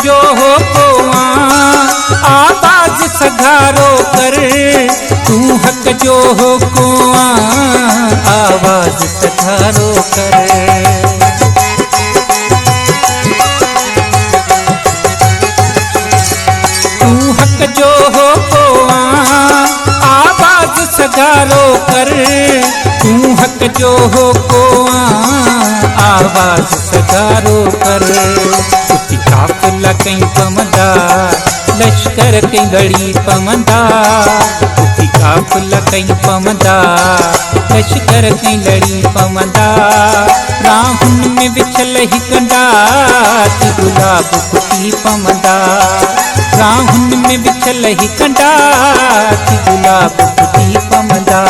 जो हो कोआ आवाज सगारो कर, तू हक जो हो कोआ आवाज सगारो कर। तू हक जो हो कोआ आवाज सगारो कर, तू हक जो हो कोआ आवाज सगारो कर। उठी काफिला कहीं पमदा लश्कर कहीं लड़ी पमदा, उठी काफिला कहीं पमदा लश्कर कहीं लड़ी पमदा। राहुन में विछल ही कंडा ती गुलाब कुटी पमदा, राहुन में विछल ही कंडा ती गुलाब कुटी पमदा।